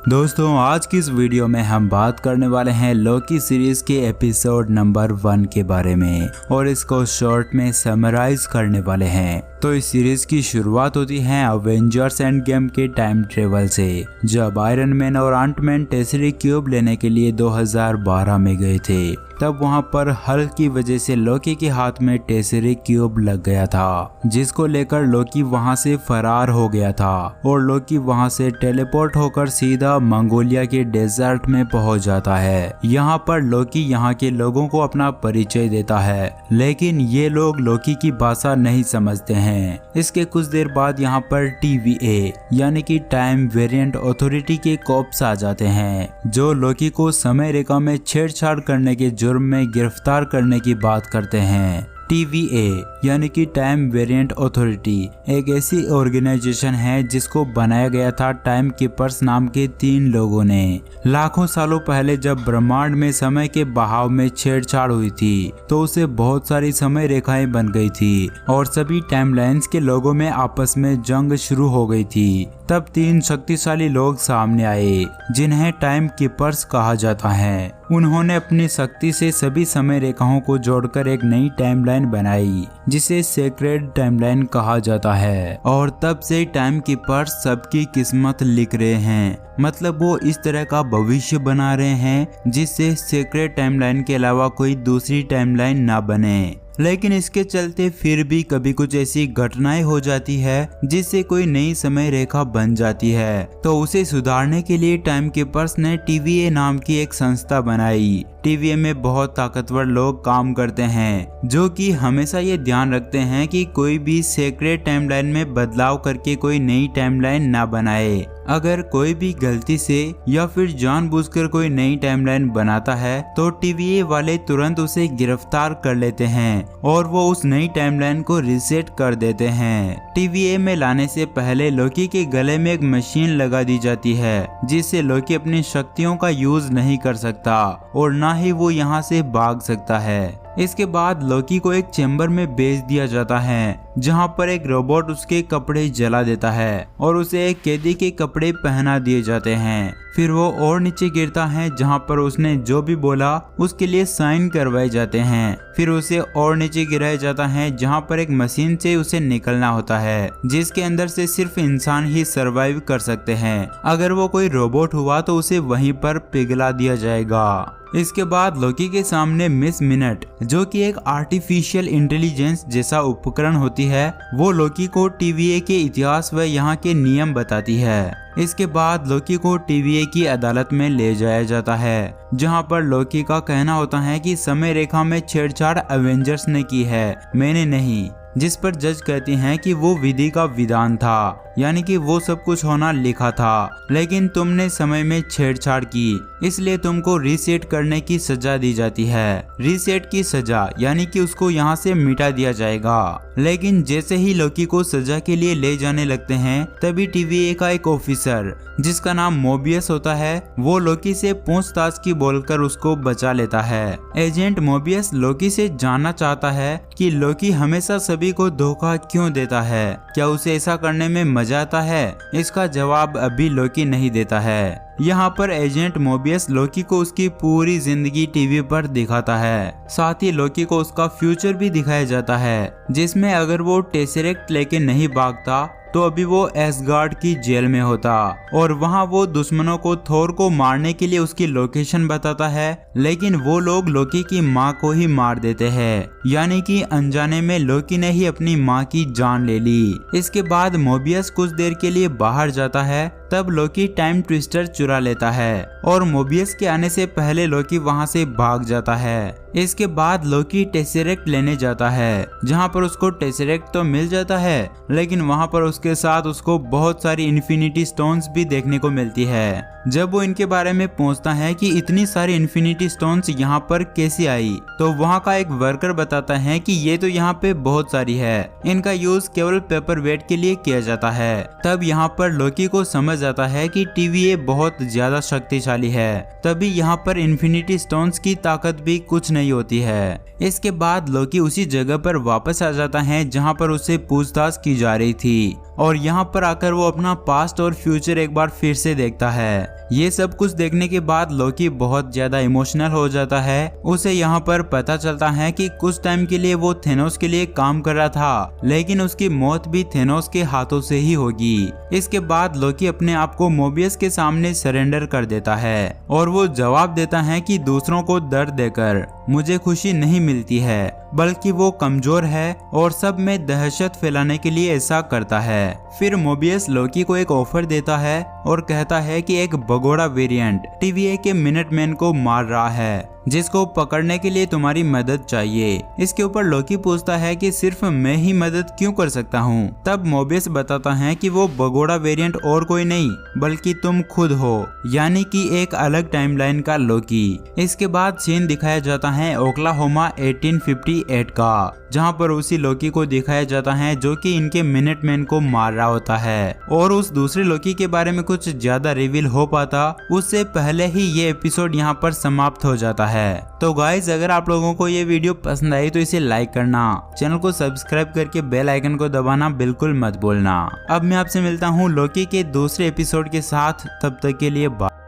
दोस्तों आज की इस वीडियो में हम बात करने वाले हैं लोकी सीरीज के एपिसोड नंबर 1 के बारे में और इसको शॉर्ट में समराइज करने वाले हैं। तो इस सीरीज की शुरुआत होती है अवेंजर्स एंड गेम के टाइम ट्रेवल से, जब आयरन मैन और आंटमैन टेसरी क्यूब लेने के लिए 2012 में गए थे। तब वहां पर हल्क की वजह से लोकी के हाथ में टेसरी क्यूब लग गया था, जिसको लेकर लोकी वहां से फरार हो गया था और लोकी वहां से टेलीपोर्ट होकर सीधा मंगोलिया के डेजर्ट में पहुंच जाता है। यहाँ पर लोकी यहाँ के लोगों को अपना परिचय देता है, लेकिन ये लोग लोकी की भाषा नहीं समझते हैं। इसके कुछ देर बाद यहाँ पर TVA यानी कि टाइम वेरिएंट अथॉरिटी के कॉप्स आ जाते हैं, जो लोकी को समय रेखा में छेड़छाड़ करने के जुर्म में गिरफ्तार करने की बात करते हैं। TVA यानी कि टाइम वेरिएंट अथॉरिटी एक ऐसी ऑर्गेनाइजेशन है जिसको बनाया गया था टाइम कीपर्स नाम के 3 लोगों ने। लाखों सालों पहले जब ब्रह्मांड में समय के बहाव में छेड़छाड़ हुई थी तो उसे बहुत सारी समय रेखाएं बन गई थी और सभी टाइमलाइंस के लोगों में आपस में जंग शुरू हो गई थी। तब 3 शक्तिशाली लोग सामने आए जिन्हें टाइम कीपर्स कहा जाता है। उन्होंने अपनी शक्ति से सभी समय रेखाओं को जोड़कर एक नई टाइमलाइन बनाई जिसे सेक्रेड टाइमलाइन कहा जाता है, और तब से टाइम कीपर्स सबकी किस्मत लिख रहे हैं। मतलब वो इस तरह का भविष्य बना रहे हैं जिससे सेक्रेड टाइमलाइन के अलावा कोई दूसरी टाइमलाइन ना बने। लेकिन इसके चलते फिर भी कभी कुछ ऐसी घटनाएं हो जाती है जिससे कोई नई समय रेखा बन जाती है, तो उसे सुधारने के लिए टाइम कीपर्स ने TVA नाम की एक संस्था बनाई। TVA में बहुत ताकतवर लोग काम करते हैं जो कि हमेशा ये ध्यान रखते हैं कि कोई भी सेक्रेट टाइमलाइन में बदलाव करके कोई नई टाइमलाइन ना बनाए। अगर कोई भी गलती से या फिर जानबूझकर कोई नई टाइमलाइन बनाता है तो TVA वाले तुरंत उसे गिरफ्तार कर लेते हैं और वो उस नई टाइमलाइन को रीसेट कर देते हैं। TVA में लाने से पहले लोकी के गले में एक मशीन लगा दी जाती है जिससे लोकी अपनी शक्तियों का यूज नहीं कर सकता और ना ही वो यहाँ से भाग सकता है। इसके बाद लोकी को एक चेम्बर में भेज दिया जाता है जहाँ पर एक रोबोट उसके कपड़े जला देता है और उसे एक कैदी के कपड़े पहना दिए जाते हैं। फिर वो और नीचे गिरता है जहाँ पर उसने जो भी बोला उसके लिए साइन करवाए जाते हैं। फिर उसे और नीचे गिराया जाता है जहाँ पर एक मशीन से उसे निकलना होता है जिसके अंदर से सिर्फ इंसान ही सरवाइव कर सकते हैं। अगर वो कोई रोबोट हुआ तो उसे वहीं पर पिघला दिया जाएगा। इसके बाद लोकी के सामने मिस मिनट जो कि एक आर्टिफिशियल इंटेलिजेंस जैसा उपकरण होती है, वो लोकी को TVA के इतिहास व यहाँ के नियम बताती है। इसके बाद लोकी को TVA की अदालत में ले जाया जाता है जहाँ पर लोकी का कहना होता है कि समय रेखा में छेड़छाड़ एवेंजर्स ने की है, मैंने नहीं। जिस पर जज कहती हैं कि वो विधि का विधान था, यानी कि वो सब कुछ होना लिखा था, लेकिन तुमने समय में छेड़छाड़ की इसलिए तुमको रीसेट करने की सजा दी जाती है। रीसेट की सजा यानी कि उसको यहाँ से मिटा दिया जाएगा। लेकिन जैसे ही लोकी को सजा के लिए ले जाने लगते हैं तभी TVA का एक ऑफिसर जिसका नाम मोबियस होता है वो लोकी से पूछताछ की बोलकर उसको बचा लेता है। एजेंट मोबियस लोकी से जानना चाहता है कि लोकी हमेशा सभी को धोखा क्यों देता है, क्या उसे ऐसा करने में मजा आता है। इसका जवाब अभी लोकी नहीं देता है। यहाँ पर एजेंट मोबियस लोकी को उसकी पूरी जिंदगी TV पर दिखाता है, साथ ही लोकी को उसका फ्यूचर भी दिखाया जाता है जिसमें अगर वो टेसरेक्ट लेके नहीं भागता तो अभी वो एसगार्ड की जेल में होता और वहाँ वो दुश्मनों को थोर को मारने के लिए उसकी लोकेशन बताता है, लेकिन वो लोग लोकी की माँ को ही मार देते हैं, यानी कि अनजाने में लोकी ने ही अपनी माँ की जान ले ली। इसके बाद मोबियस कुछ देर के लिए बाहर जाता है, तब लोकी टाइम ट्विस्टर चुरा लेता है और मोबियस के आने से पहले लोकी वहां से भाग जाता है। इसके बाद लोकी टेसरेक्ट लेने जाता है जहां पर उसको टेसरेक्ट तो मिल जाता है, लेकिन वहां पर उसके साथ उसको बहुत सारी इन्फिनिटी स्टोन्स भी देखने को मिलती है। जब वो इनके बारे में पूछता है कि इतनी सारी इन्फिनिटी स्टोन्स यहाँ पर कैसे आई, तो वहाँ का एक वर्कर बताता है कि ये तो यहाँ पे बहुत सारी है, इनका यूज केवल पेपर वेट के लिए किया जाता है। तब यहाँ पर लोकी को समझ जाता है कि TVA बहुत ज्यादा शक्तिशाली है। तभी यहाँ पर इन्फिनिटी स्टोन्स की ताकत भी कुछ नहीं होती है। इसके बाद लोकी उसी जगह पर वापस आ जाता है जहाँ पर उससे पूछताछ की जा रही थी, और यहाँ पर आकर वो अपना पास्ट और फ्यूचर एक बार फिर से देखता है। ये सब कुछ देखने के बाद लोकी बहुत ज्यादा इमोशनल हो जाता है। उसे यहाँ पर पता चलता है कि कुछ टाइम के लिए वो थेनोस के लिए काम कर रहा था, लेकिन उसकी मौत भी थेनोस के हाथों से ही होगी। इसके बाद लोकी अपने आप को मोबियस के सामने सरेंडर कर देता है, और वो जवाब देता है कि दूसरों को दर्द देकर मुझे खुशी नहीं मिलती है, बल्कि वो कमजोर है और सब में दहशत फैलाने के लिए ऐसा करता है। फिर मोबियस लोकी को एक ऑफर देता है और कहता है कि एक भगोड़ा वेरिएंट TVA के मिनटमैन को मार रहा है, जिसको पकड़ने के लिए तुम्हारी मदद चाहिए। इसके ऊपर लोकी पूछता है कि सिर्फ मैं ही मदद क्यों कर सकता हूँ। तब मोबियस बताता है कि वो भगोड़ा वेरिएंट और कोई नहीं बल्कि तुम खुद हो, यानी कि एक अलग टाइमलाइन का लोकी। इसके बाद सीन दिखाया जाता है ओक्लाहोमा 1858 का, जहाँ पर उसी लोकी को दिखाया जाता है जो कि इनके मिनटमैन को मार रहा होता है। और उस दूसरे लोकी के बारे में कुछ ज्यादा रिवील हो पाता उससे पहले ही ये एपिसोड यहाँ पर समाप्त हो जाता है। तो गाइज, अगर आप लोगों को ये वीडियो पसंद आई तो इसे लाइक करना, चैनल को सब्सक्राइब करके बेल आइकन को दबाना बिल्कुल मत भूलना। अब मैं आपसे मिलता हूँ लोकी के दूसरे एपिसोड के साथ, तब तक के लिए बाय।